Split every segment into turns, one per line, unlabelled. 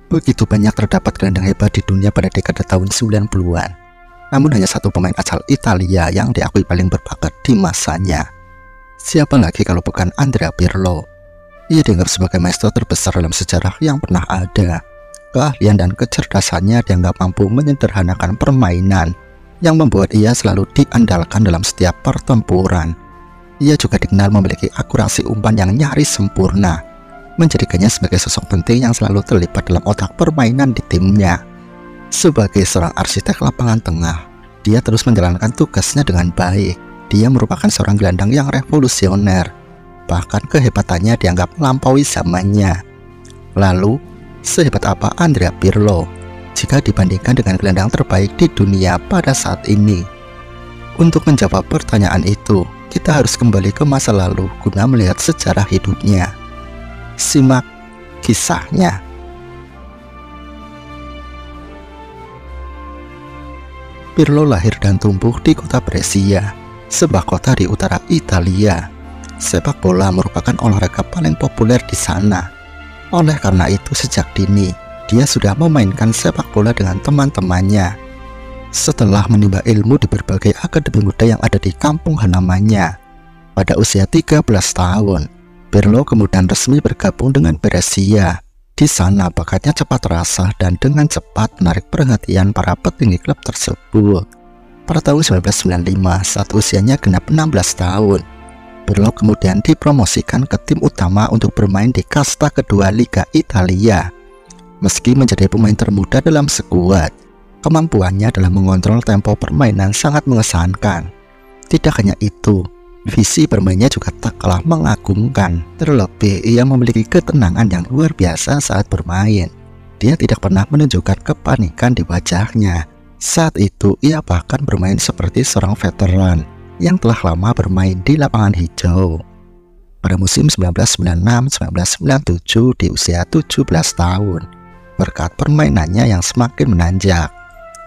Begitu banyak terdapat gelandang hebat di dunia pada dekade tahun 90-an. Namun hanya satu pemain asal Italia yang diakui paling berbakat di masanya. Siapa lagi kalau bukan Andrea Pirlo. Ia dianggap sebagai maestro terbesar dalam sejarah yang pernah ada. Keahlian dan kecerdasannya dianggap mampu menyederhanakan permainan, yang membuat ia selalu diandalkan dalam setiap pertempuran. Ia juga dikenal memiliki akurasi umpan yang nyaris sempurna, menjadikannya sebagai sosok penting yang selalu terlibat dalam otak permainan di timnya. Sebagai seorang arsitek lapangan tengah, dia terus menjalankan tugasnya dengan baik. Dia merupakan seorang gelandang yang revolusioner, bahkan kehebatannya dianggap melampaui zamannya. Lalu, sehebat apa Andrea Pirlo jika dibandingkan dengan gelandang terbaik di dunia pada saat ini? Untuk menjawab pertanyaan itu, kita harus kembali ke masa lalu guna melihat sejarah hidupnya. Simak kisahnya. Pirlo lahir dan tumbuh di kota Brescia, sebuah kota di utara Italia. Sepak bola merupakan olahraga paling populer di sana. Oleh karena itu, sejak dini dia sudah memainkan sepak bola dengan teman-temannya. Setelah menimba ilmu di berbagai akademi muda yang ada di kampung halamannya, pada usia 13 tahun, Pirlo kemudian resmi bergabung dengan Brescia. Di sana bakatnya cepat terasah dan dengan cepat menarik perhatian para petinggi klub tersebut. Pada tahun 1995, saat usianya genap 16 tahun, Pirlo kemudian dipromosikan ke tim utama untuk bermain di kasta kedua Liga Italia. Meski menjadi pemain termuda dalam skuad, kemampuannya dalam mengontrol tempo permainan sangat mengesankan. Tidak hanya itu, visi bermainnya juga tak kalah mengagumkan. Terlebih, ia memiliki ketenangan yang luar biasa saat bermain. Dia tidak pernah menunjukkan kepanikan di wajahnya. Saat itu, ia bahkan bermain seperti seorang veteran yang telah lama bermain di lapangan hijau. Pada musim 1996-1997 di usia 17 tahun, berkat permainannya yang semakin menanjak,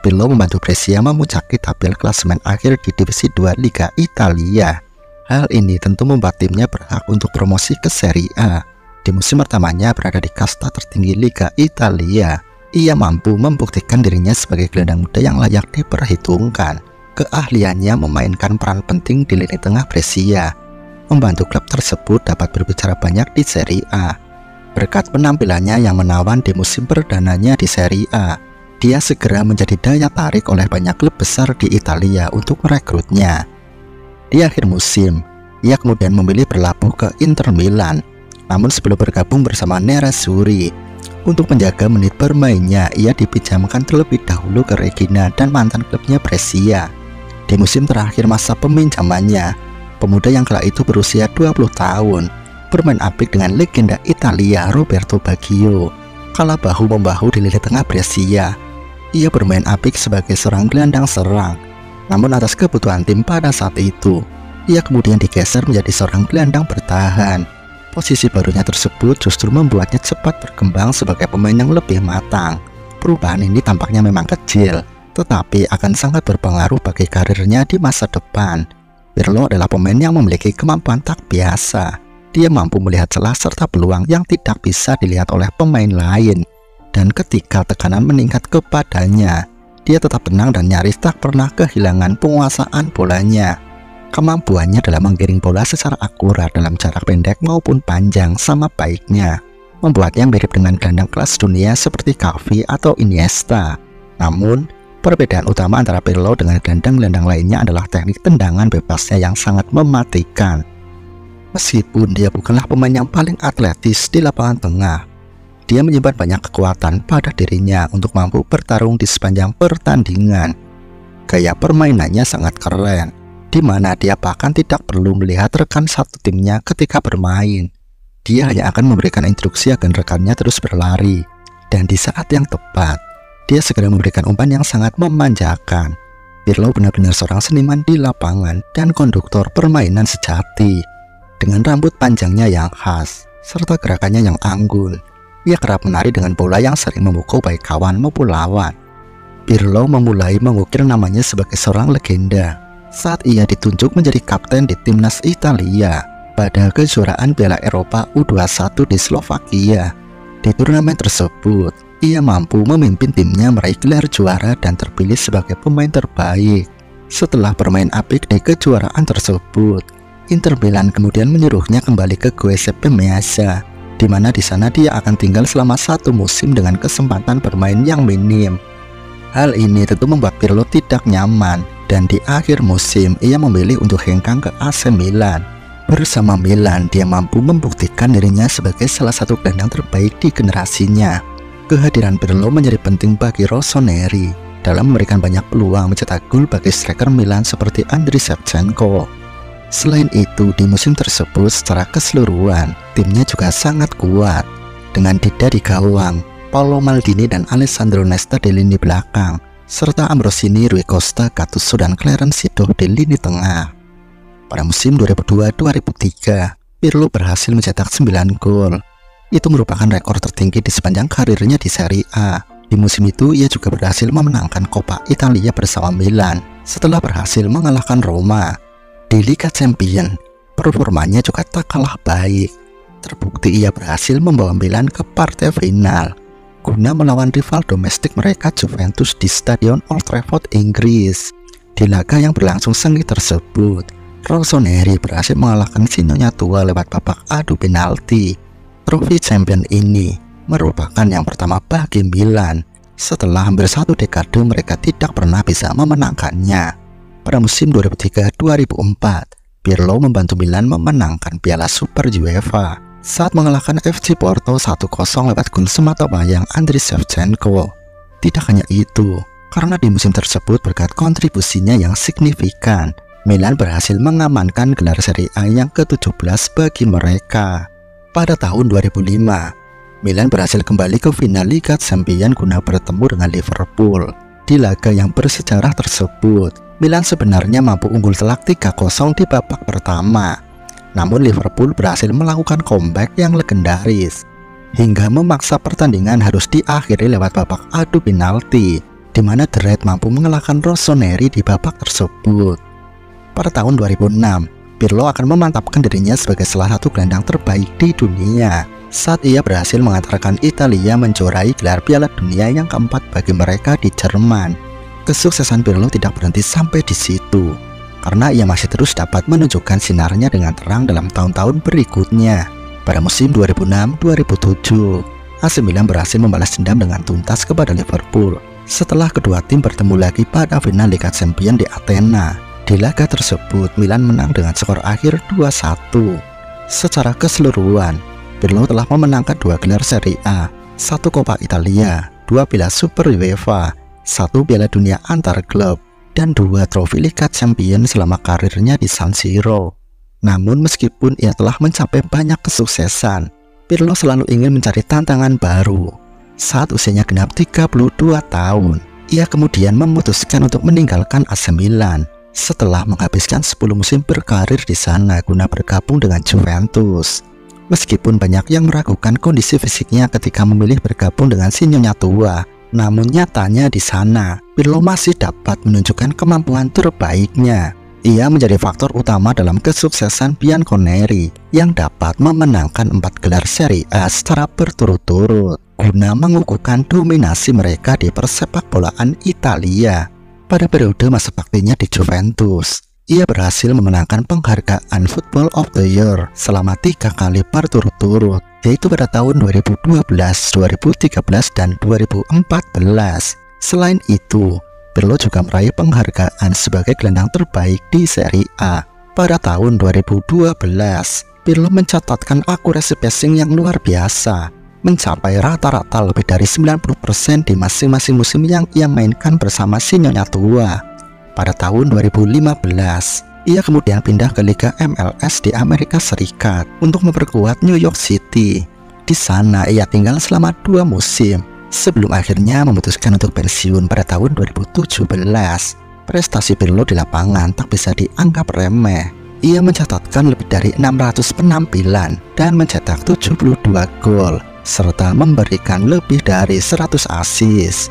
Pirlo membantu Brescia memuncaki tabel klasemen akhir di divisi 2 Liga Italia. Hal ini tentu membuat timnya berhak untuk promosi ke Serie A. Di musim pertamanya berada di kasta tertinggi Liga Italia, ia mampu membuktikan dirinya sebagai gelandang muda yang layak diperhitungkan. Keahliannya memainkan peran penting di lini tengah Brescia, membantu klub tersebut dapat berbicara banyak di Serie A. Berkat penampilannya yang menawan di musim perdananya di Serie A, dia segera menjadi daya tarik oleh banyak klub besar di Italia untuk merekrutnya. Di akhir musim, ia kemudian memilih berlabuh ke Inter Milan. Namun sebelum bergabung bersama Nerazzurri, untuk menjaga menit bermainnya, ia dipinjamkan terlebih dahulu ke Reggina dan mantan klubnya Brescia. Di musim terakhir masa peminjamannya, pemuda yang kala itu berusia 20 tahun, bermain apik dengan legenda Italia Roberto Baggio. Kala bahu-membahu di lini tengah Brescia, ia bermain apik sebagai seorang gelandang serang. Namun atas kebutuhan tim pada saat itu, ia kemudian digeser menjadi seorang gelandang bertahan. Posisi barunya tersebut justru membuatnya cepat berkembang sebagai pemain yang lebih matang. Perubahan ini tampaknya memang kecil, tetapi akan sangat berpengaruh bagi karirnya di masa depan. Pirlo adalah pemain yang memiliki kemampuan tak biasa. Dia mampu melihat celah serta peluang yang tidak bisa dilihat oleh pemain lain. Dan ketika tekanan meningkat kepadanya, dia tetap tenang dan nyaris tak pernah kehilangan penguasaan bolanya. Kemampuannya dalam menggiring bola secara akurat dalam jarak pendek maupun panjang sama baiknya, membuatnya mirip dengan gelandang kelas dunia seperti Xavi atau Iniesta. Namun, perbedaan utama antara Pirlo dengan gelandang-gelandang lainnya adalah teknik tendangan bebasnya yang sangat mematikan. Meskipun dia bukanlah pemain yang paling atletis di lapangan tengah, dia menyimpan banyak kekuatan pada dirinya untuk mampu bertarung di sepanjang pertandingan. Gaya permainannya sangat keren, di mana dia bahkan tidak perlu melihat rekan satu timnya ketika bermain. Dia hanya akan memberikan instruksi agar rekannya terus berlari, dan di saat yang tepat, dia segera memberikan umpan yang sangat memanjakan. Pirlo benar-benar seorang seniman di lapangan dan konduktor permainan sejati. Dengan rambut panjangnya yang khas, serta gerakannya yang anggun, ia kerap menari dengan bola yang sering memukul baik kawan maupun lawan. Pirlo memulai mengukir namanya sebagai seorang legenda saat ia ditunjuk menjadi kapten di timnas Italia pada kejuaraan Piala Eropa U21 di Slovakia. Di turnamen tersebut, ia mampu memimpin timnya meraih gelar juara dan terpilih sebagai pemain terbaik. Setelah bermain apik di kejuaraan tersebut, Inter Milan kemudian menyuruhnya kembali ke Giuseppe Meazza, di mana di sana dia akan tinggal selama 1 musim dengan kesempatan bermain yang minim. Hal ini tentu membuat Pirlo tidak nyaman, dan di akhir musim ia memilih untuk hengkang ke AC Milan. Bersama Milan, dia mampu membuktikan dirinya sebagai salah satu gelandang terbaik di generasinya. Kehadiran Pirlo menjadi penting bagi Rossoneri dalam memberikan banyak peluang mencetak gol bagi striker Milan seperti Andriy Shevchenko. Selain itu, di musim tersebut secara keseluruhan, timnya juga sangat kuat. Dengan Dida di gawang, Paolo Maldini dan Alessandro Nesta di lini belakang, serta Ambrosini, Rui Costa, Gattuso, dan Clarence Seedorf di lini tengah. Pada musim 2002-2003, Pirlo berhasil mencetak 9 gol. Itu merupakan rekor tertinggi di sepanjang karirnya di Serie A. Di musim itu, ia juga berhasil memenangkan Coppa Italia bersama Milan setelah berhasil mengalahkan Roma. Di Liga Champions, performanya juga tak kalah baik. Terbukti ia berhasil membawa Milan ke partai final guna melawan rival domestik mereka Juventus di Stadion Old Trafford, Inggris. Di laga yang berlangsung sengit tersebut, Rossoneri berhasil mengalahkan si Nyonya Tua lewat babak adu penalti. Trofi champion ini merupakan yang pertama bagi Milan. Setelah hampir 1 dekade mereka tidak pernah bisa memenangkannya. Pada musim 2003-2004, Pirlo membantu Milan memenangkan Piala Super UEFA saat mengalahkan FC Porto 1-0 lewat gol semata-wayang Andriy Shevchenko. Tidak hanya itu, karena di musim tersebut berkat kontribusinya yang signifikan, Milan berhasil mengamankan gelar Serie A yang ke-17 bagi mereka. Pada tahun 2005, Milan berhasil kembali ke final Liga Champions guna bertemu dengan Liverpool. Di laga yang bersejarah tersebut, Milan sebenarnya mampu unggul telak 3-0 di babak pertama. Namun Liverpool berhasil melakukan comeback yang legendaris, hingga memaksa pertandingan harus diakhiri lewat babak adu penalti, di mana The Red mampu mengalahkan Rossoneri di babak tersebut. Pada tahun 2006, Pirlo akan memantapkan dirinya sebagai salah satu gelandang terbaik di dunia saat ia berhasil mengantarkan Italia menjuarai gelar Piala Dunia yang keempat bagi mereka di Jerman. Kesuksesan Pirlo tidak berhenti sampai di situ, karena ia masih terus dapat menunjukkan sinarnya dengan terang dalam tahun-tahun berikutnya. Pada musim 2006-2007, AC Milan berhasil membalas dendam dengan tuntas kepada Liverpool setelah kedua tim bertemu lagi pada final Liga Champions di Athena. Di laga tersebut, Milan menang dengan skor akhir 2-1. Secara keseluruhan, Pirlo telah memenangkan 2 gelar Serie A, 1 Coppa Italia, 2 Piala Super UEFA, 1 Piala Dunia antar klub, dan 2 trofi Liga Champions selama karirnya di San Siro. Namun meskipun ia telah mencapai banyak kesuksesan, Pirlo selalu ingin mencari tantangan baru. Saat usianya genap 32 tahun, ia kemudian memutuskan untuk meninggalkan AC Milan setelah menghabiskan 10 musim berkarir di sana guna bergabung dengan Juventus. Meskipun banyak yang meragukan kondisi fisiknya ketika memilih bergabung dengan si Nyonya Tua, namun nyatanya di sana Pirlo masih dapat menunjukkan kemampuan terbaiknya. Ia menjadi faktor utama dalam kesuksesan Bianconeri yang dapat memenangkan 4 gelar Serie A secara berturut-turut guna mengukuhkan dominasi mereka di persepakbolaan Italia. Pada periode masa baktinya di Juventus, ia berhasil memenangkan penghargaan Football of the Year selama 3 kali berturut-turut, yaitu pada tahun 2012, 2013, dan 2014. Selain itu, Pirlo juga meraih penghargaan sebagai gelandang terbaik di Serie A. Pada tahun 2012, Pirlo mencatatkan akurasi passing yang luar biasa, mencapai rata-rata lebih dari 90% di masing-masing musim yang ia mainkan bersama si Nyonya Tua. Pada tahun 2015, ia kemudian pindah ke Liga MLS di Amerika Serikat untuk memperkuat New York City. Di sana ia tinggal selama 2 musim sebelum akhirnya memutuskan untuk pensiun pada tahun 2017. Prestasi Pirlo di lapangan tak bisa dianggap remeh. Ia mencatatkan lebih dari 600 penampilan dan mencetak 72 gol serta memberikan lebih dari 100 assist.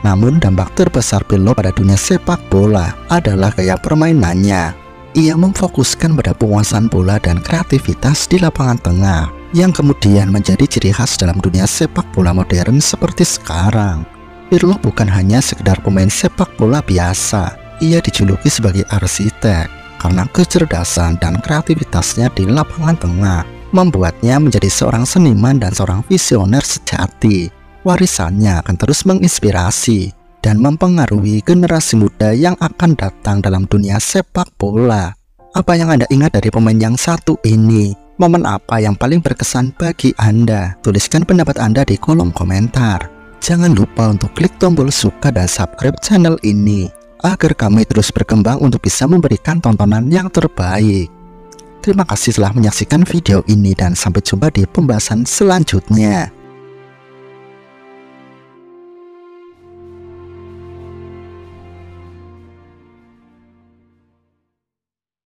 Namun dampak terbesar Pirlo pada dunia sepak bola adalah gaya permainannya. Ia memfokuskan pada penguasaan bola dan kreativitas di lapangan tengah. yang kemudian menjadi ciri khas dalam dunia sepak bola modern seperti sekarang. Pirlo bukan hanya sekedar pemain sepak bola biasa, ia dijuluki sebagai arsitek karena kecerdasan dan kreativitasnya di lapangan tengah membuatnya menjadi seorang seniman dan seorang visioner sejati. Warisannya akan terus menginspirasi dan mempengaruhi generasi muda yang akan datang dalam dunia sepak bola. Apa yang Anda ingat dari pemain yang satu ini? Momen apa yang paling berkesan bagi Anda? Tuliskan pendapat Anda di kolom komentar. Jangan lupa untuk klik tombol suka dan subscribe channel ini agar kami terus berkembang untuk bisa memberikan tontonan yang terbaik. Terima kasih telah menyaksikan video ini dan sampai jumpa di pembahasan selanjutnya.